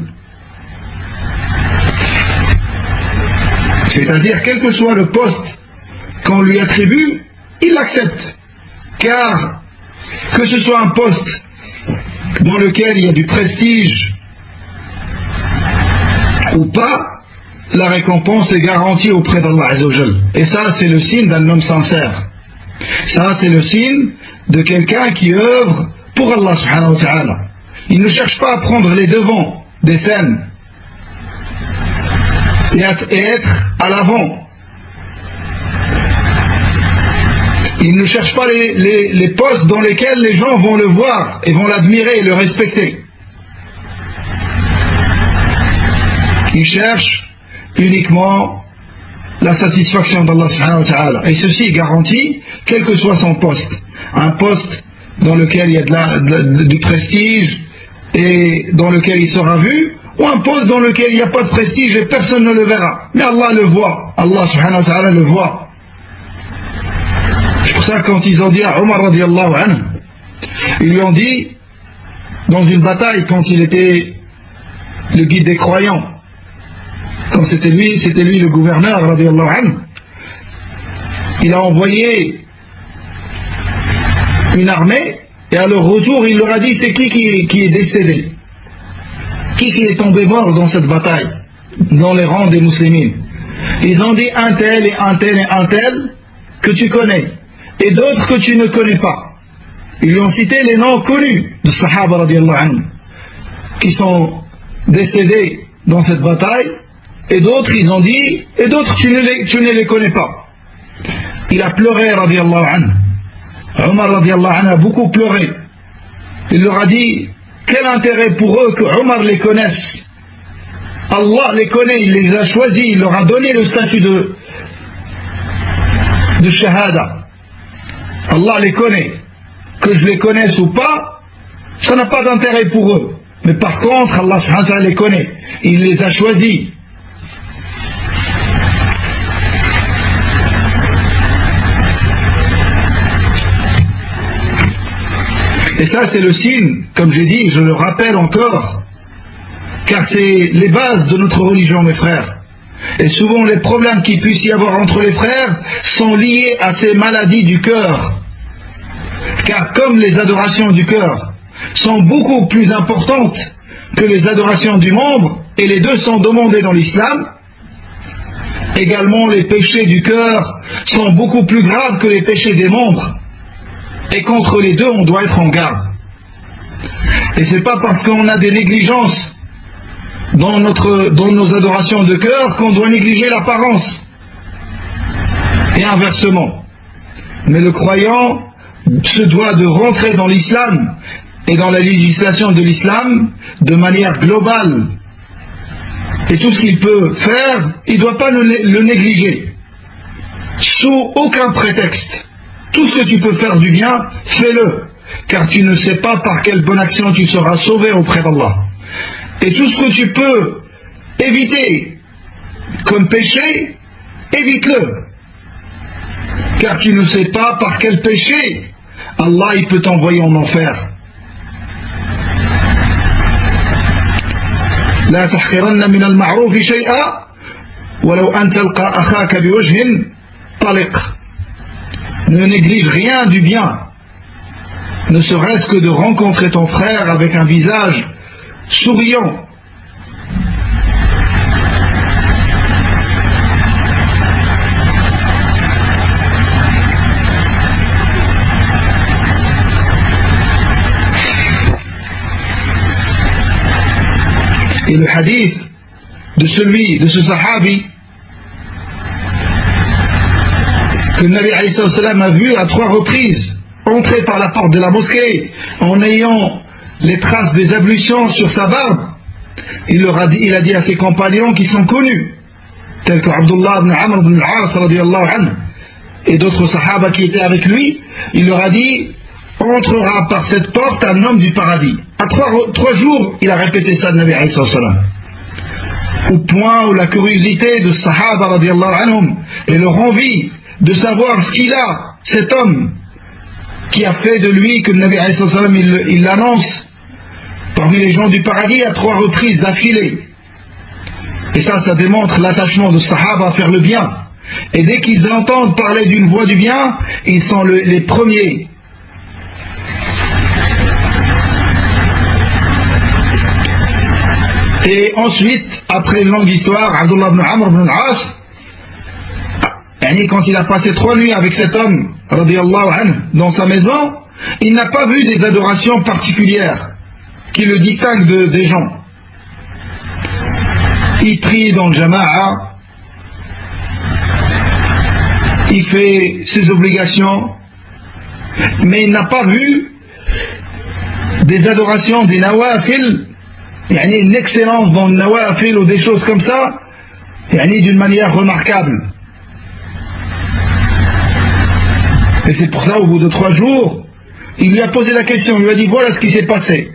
C'est-à-dire, quel que soit le poste qu'on lui attribue, il l'accepte. Car que ce soit un poste dans lequel il y a du prestige ou pas, la récompense est garantie auprès d'Allah Azza wa Jal. Et ça, c'est le signe d'un homme sincère. Ça, c'est le signe de quelqu'un qui œuvre pour Allah subhanahu wa ta'ala. Il ne cherche pas à prendre les devants des scènes et être à l'avant. Il ne cherche pas les postes dans lesquels les gens vont le voir et vont l'admirer et le respecter. Il cherche uniquement la satisfaction d'Allah subhanahu wa ta'ala. Et ceci est garanti quel que soit son poste. Un poste dans lequel il y a du prestige et dans lequel il sera vu, ou un poste dans lequel il n'y a pas de prestige et personne ne le verra. Mais Allah le voit. Allah subhanahu wa ta'ala le voit. C'est pour ça que quand ils ont dit à Omar radiallahu anhu, ils lui ont dit, dans une bataille, quand il était le guide des croyants, quand c'était lui le gouverneur radiallahu anhu, il a envoyé une armée et à leur retour il leur a dit c'est qui est décédé, qui est tombé mort dans cette bataille dans les rangs des musulmans. Ils ont dit un tel et un tel et un tel que tu connais et d'autres que tu ne connais pas. Ils lui ont cité les noms connus de Sahaba radiallahu anhu qui sont décédés dans cette bataille, et d'autres ils ont dit, et d'autres tu ne les connais pas. Il a pleuré radiallahu anhu. Omar radiallahu anhu a beaucoup pleuré. Il leur a dit quel intérêt pour eux que Omar les connaisse. Allah les connaît, il les a choisis, il leur a donné le statut de shahada. Allah les connaît. Que je les connaisse ou pas, ça n'a pas d'intérêt pour eux. Mais par contre, Allah subhanahu wa ta'ala les connaît. Il les a choisis. Et ça, c'est le signe, comme j'ai dit, je le rappelle encore, car c'est les bases de notre religion, mes frères. Et souvent, les problèmes qu'il puisse y avoir entre les frères sont liés à ces maladies du cœur. Car comme les adorations du cœur sont beaucoup plus importantes que les adorations du membre, et les deux sont demandées dans l'islam, également les péchés du cœur sont beaucoup plus graves que les péchés des membres. Et contre les deux, on doit être en garde. Et c'est pas parce qu'on a des négligences dans nos adorations de cœur qu'on doit négliger l'apparence. Et inversement. Mais le croyant se doit de rentrer dans l'islam et dans la législation de l'islam de manière globale. Et tout ce qu'il peut faire, il ne doit pas le négliger. Sous aucun prétexte. Tout ce que tu peux faire du bien, fais-le. Car tu ne sais pas par quelle bonne action tu seras sauvé auprès d'Allah. Et tout ce que tu peux éviter comme péché, évite-le. Car tu ne sais pas par quel péché Allah il peut t'envoyer en enfer. لا تحقرن من المعروف شيئا ولو أن تلقى أخاك بوجه طلق. Ne néglige rien du bien, ne serait-ce que de rencontrer ton frère avec un visage souriant. Et le hadith de ce sahabi que le Nabi alayhi salam a vu à 3 reprises entrer par la porte de la mosquée en ayant les traces des ablutions sur sa barbe, il a dit à ses compagnons qui sont connus, tels que Abdullah ibn Amr ibn al-As radiyallahu anhu et d'autres sahaba qui étaient avec lui, il leur a dit: entrera par cette porte un homme du paradis. À 3 jours, il a répété ça, le Nabi alayhi salam. Au point où la curiosité de sahaba radiyallahu anhum et leur envie de savoir ce qu'il a, cet homme qui a fait de lui que le Nabi alayhi salam il l'annonce parmi les gens du paradis à 3 reprises d'affilée. Et ça démontre l'attachement de sahaba à faire le bien. Et dès qu'ils entendent parler d'une voie du bien, ils sont les premiers. Et ensuite, après une longue histoire, Abdullah ibn Amr ibn al-As, quand il a passé 3 nuits avec cet homme, radiyallahu anhu, dans sa maison, il n'a pas vu des adorations particulières qui le distinguent des gens. Il prie dans le jama'a, il fait ses obligations, mais il n'a pas vu des adorations, des nawafil, une excellence dans le nawafil ou des choses comme ça, d'une manière remarquable. Et c'est pour ça, au bout de 3 jours, il lui a posé la question, il lui a dit: voilà ce qui s'est passé.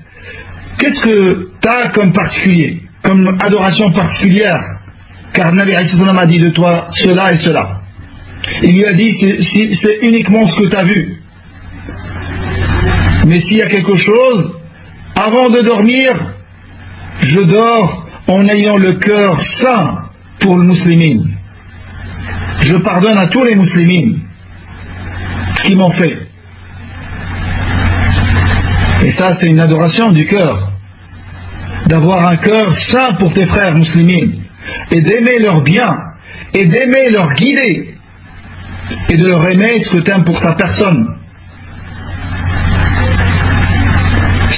Qu'est-ce que tu as comme particulier, comme adoration particulière? Car Nabi alayhi salam a dit de toi cela et cela. Il lui a dit: c'est uniquement ce que tu as vu. Mais s'il y a quelque chose, avant de dormir, je dors en ayant le cœur sain pour le musulman. Je pardonne à tous les musulmans qui m'ont fait. Et ça, c'est une adoration du cœur, d'avoir un cœur sain pour tes frères musulmans, et d'aimer leur bien, et d'aimer leur guider, et de leur aimer ce que tu aimes pour ta personne.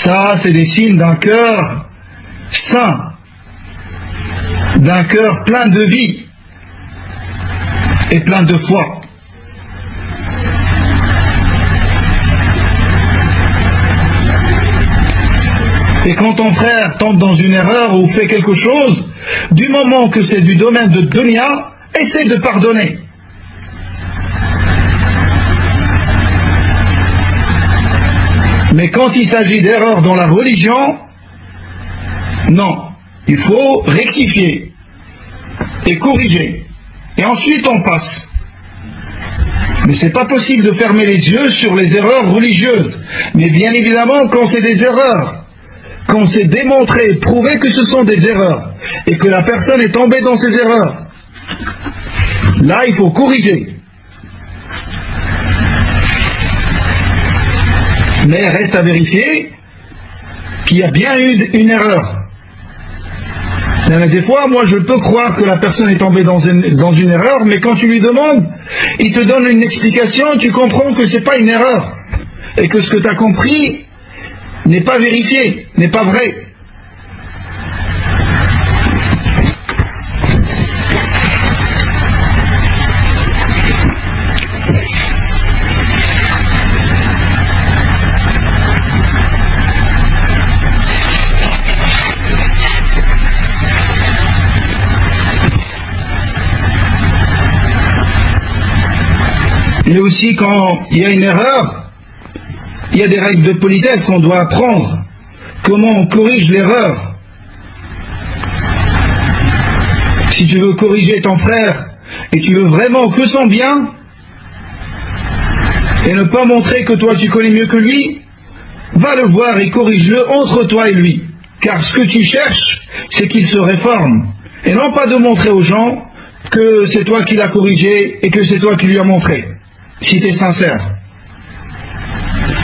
Ça, c'est des signes d'un cœur sain, d'un cœur plein de vie et plein de foi. Et quand ton frère tombe dans une erreur ou fait quelque chose, du moment que c'est du domaine de dunya, essaie de pardonner. Mais quand il s'agit d'erreurs dans la religion, non, il faut rectifier et corriger. Et ensuite on passe. Mais c'est pas possible de fermer les yeux sur les erreurs religieuses. Mais bien évidemment, quand c'est des erreurs, quand c'est démontré, prouvé que ce sont des erreurs, et que la personne est tombée dans ces erreurs, là il faut corriger. Mais reste à vérifier qu'il y a bien eu une erreur. Des fois, moi je peux croire que la personne est tombée dans une erreur, mais quand tu lui demandes, il te donne une explication, tu comprends que c'est pas une erreur, et que ce que tu as compris n'est pas vérifié, n'est pas vrai. Mais aussi quand il y a une erreur, il y a des règles de politesse qu'on doit apprendre. Comment on corrige l'erreur? Si tu veux corriger ton frère et tu veux vraiment que son bien, et ne pas montrer que toi tu connais mieux que lui, va le voir et corrige-le entre toi et lui. Car ce que tu cherches, c'est qu'il se réforme. Et non pas de montrer aux gens que c'est toi qui l'as corrigé et que c'est toi qui lui as montré. Si tu es sincère.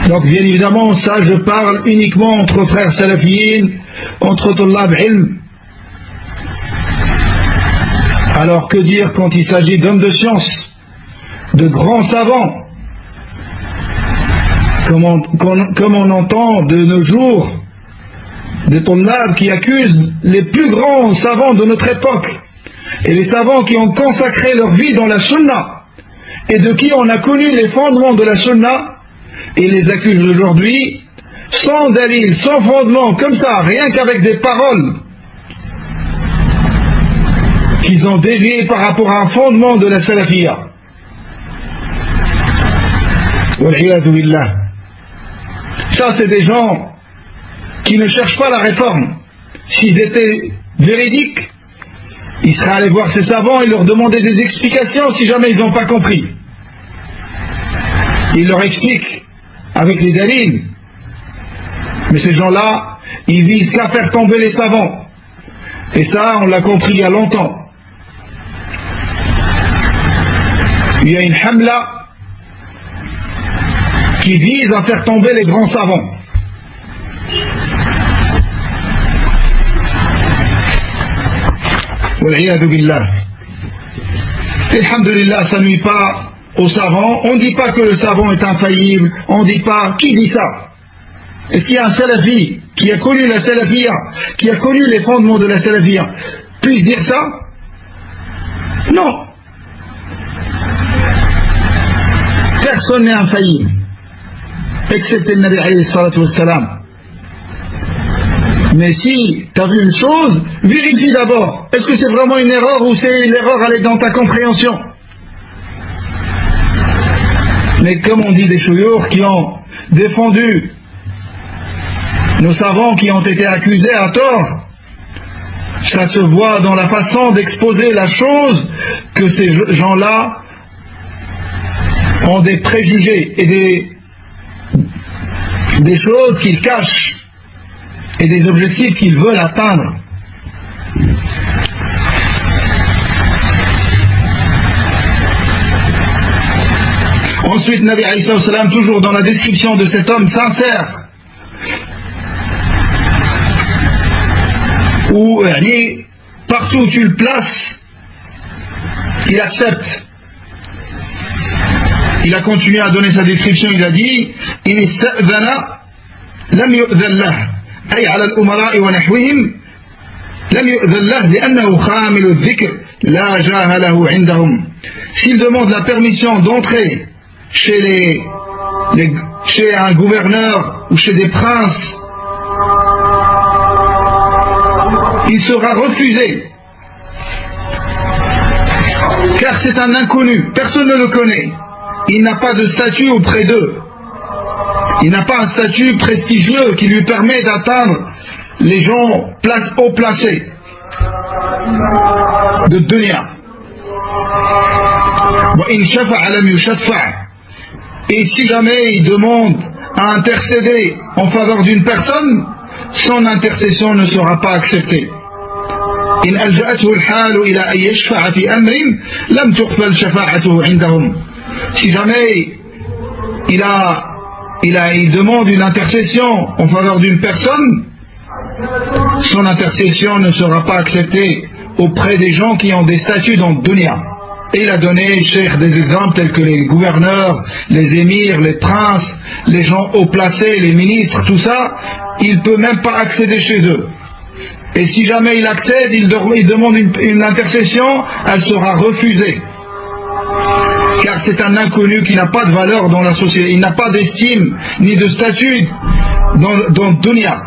Donc bien évidemment, ça je parle uniquement entre frères salafiyin, entre tullab ilm. Alors que dire quand il s'agit d'hommes de science, de grands savants, comme on entend de nos jours des tullab qui accusent les plus grands savants de notre époque et les savants qui ont consacré leur vie dans la sunna et de qui on a connu les fondements de la sunna, et les accusent aujourd'hui sans dalil, sans fondement, comme ça, rien qu'avec des paroles qu'ils ont déviées par rapport à un fondement de la salafiyya. Wal'iyadu billah. Ça, c'est des gens qui ne cherchent pas la réforme. S'ils étaient véridiques, ils seraient allés voir ces savants et leur demander des explications si jamais ils n'ont pas compris. Ils leur expliquent avec les dalils. Mais ces gens-là, ils visent qu'à faire tomber les savants. Et ça, on l'a compris il y a longtemps. Il y a une hamla qui vise à faire tomber les grands savants. Wal'iyadu billah. Alhamdulillah, ça nuit pas aux savants. On ne dit pas que le savant est infaillible. On ne dit pas. Qui dit ça? Est-ce qu'il y a un salafi qui a connu la salafiyya, qui a connu les fondements de la salafiyya, puisse dire ça? Non. Personne n'est infaillible, excepté le Nabi alayhi salatu wassalam. Mais si tu as vu une chose, vérifie d'abord. Est-ce que c'est vraiment une erreur ou c'est l'erreur elle est dans ta compréhension? Mais comme on dit des chouyours qui ont défendu nos savants qui ont été accusés à tort, ça se voit dans la façon d'exposer la chose que ces gens-là ont des préjugés et des choses qu'ils cachent et des objectifs qu'ils veulent atteindre. Ensuite, Nabi alayhi salam, toujours dans la description de cet homme sincère, où partout où tu le places, il accepte. Il a continué à donner sa description, il a dit « In ista'zana lam yu'zan lah » ay ala al-umara'i wa nahwihim lam yu'zan lah li'annahu khamilu adh-dhikr la jaha lahu 'indahum. S'il demande la permission d'entrer chez un gouverneur ou chez des princes, il sera refusé, car c'est un inconnu, personne ne le connaît, il n'a pas de statut auprès d'eux, il n'a pas un statut prestigieux qui lui permet d'atteindre les gens haut placés de dunya. Et si jamais il demande à intercéder en faveur d'une personne, son intercession ne sera pas acceptée. إن ألجأته الحال إلى أن يشفع في أمر لم تقبل شفاعته عندهم. Si jamais il demande une intercession en faveur d'une personne, son intercession ne sera pas acceptée auprès des gens qui ont des statuts dans le dunya. Et il a donné, Cheikh, des exemples tels que les gouverneurs, les émirs, les princes, les gens haut placés, les ministres, tout ça, il ne peut même pas accéder chez eux. Et si jamais il accède, il demande une intercession, elle sera refusée. Car c'est un inconnu qui n'a pas de valeur dans la société, il n'a pas d'estime ni de statut dans le dunya.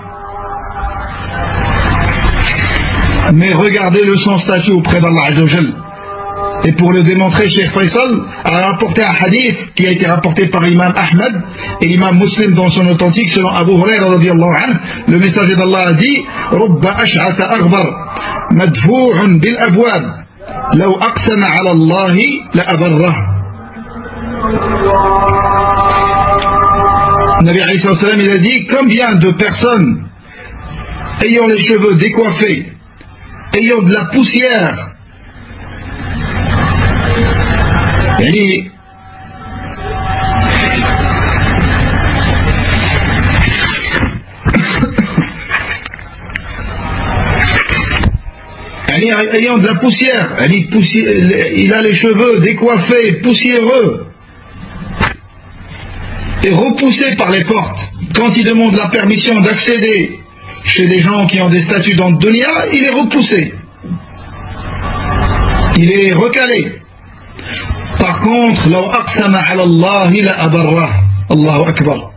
Mais regardez-le son statut auprès d'Allah Azza wa Jal. Et pour le démontrer, Cheikh Faisal a rapporté un hadith qui a été rapporté par l'imam Ahmad et l'imam Muslim dans son authentique selon Abu Huraira radiyallahu anhu. Le messager d'Allah a dit Rubba ash'ata aghbar madfou'un bil abwab law aqsama ala Allah la abarrah. Nabi alayhi salam, il a dit combien de personnes ayant les cheveux décoiffés, ayant de la poussière, ayant de la poussière, il a les cheveux décoiffés, poussiéreux et repoussés par les portes. Quand il demande la permission d'accéder chez des gens qui ont des statuts dans le dunya, il est repoussé. Il est recalé. Par contre, لو أقسم على الله لأبره. Allahu Akbar.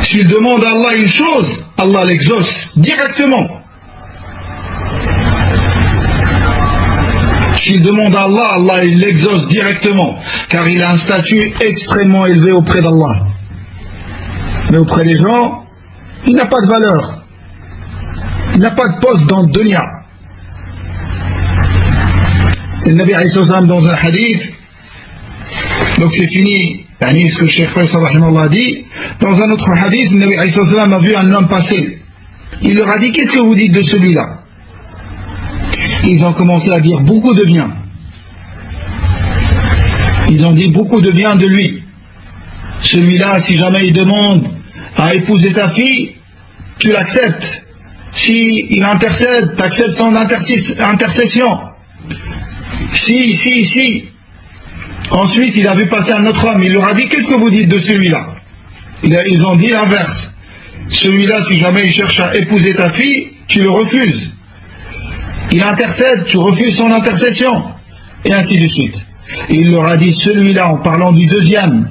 S'il demande à Allah une chose, Allah l'exauce directement. S'il demande à Allah, Allah il l'exauce directement, car il a un statut extrêmement élevé auprès d'Allah. Mais auprès des gens, il n'a pas de valeur. Il n'a pas de poste dans le dunya. Le Nabi alayhi salam dans un hadith, donc c'est fini, ce que le Cheikh Faisal a dit, dans un autre hadith, le Nabi alayhi salam a vu un homme passer. Il leur a dit, qu'est-ce que vous dites de celui-là? Ils ont commencé à dire beaucoup de bien. Ils ont dit beaucoup de bien de lui. Celui-là, si jamais il demande à épouser ta fille, tu l'acceptes. Si il intercède, tu acceptes son intercession. Si. Ensuite, il a vu passer un autre homme. Il leur a dit, qu'est-ce que vous dites de celui-là? Ils ont dit l'inverse. Celui-là, si jamais il cherche à épouser ta fille, tu le refuses. Il intercède, tu refuses son intercession. Et ainsi de suite. Et il leur a dit, celui-là, en parlant du deuxième,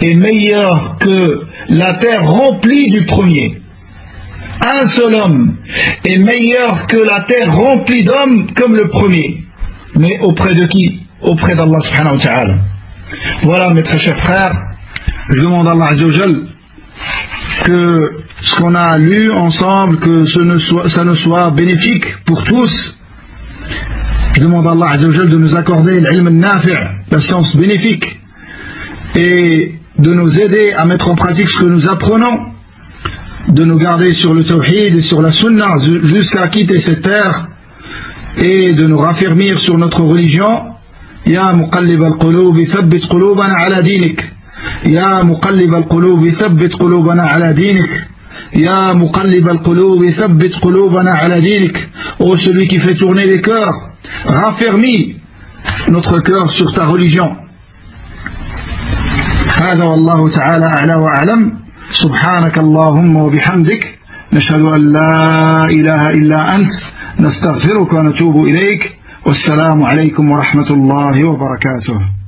est meilleur que la terre remplie du premier. Un seul homme est meilleur que la terre remplie d'hommes comme le premier. Mais auprès de qui? Auprès d'Allah subhanahu wa ta'ala. Voilà, mes très chers frères, je demande à Allah azza wa jal que ce qu'on a lu ensemble, que ça ne soit bénéfique pour tous. Je demande à Allah azza wa jal de nous accorder l'ilm al-nafi', la science bénéfique, et de nous aider à mettre en pratique ce que nous apprenons, de nous garder sur le tawhid et sur la sunnah jusqu'à quitter cette terre, et de nous raffermir sur notre religion. Ya muqallib al-qulub thabbit qulubana ala dinik. Ya muqallib al-qulub thabbit qulubana ala dinik. Ya muqallib al-qulub thabbit qulubana ala dinik. Ô celui qui fait tourner les cœurs, raffermis notre cœur sur ta religion. هذا والله تعالى أعلى وأعلم. سبحانك اللهم وبحمدك نشهد أن لا إله إلا أنت نستغفرك ونتوب إليك. والسلام عليكم ورحمة الله وبركاته.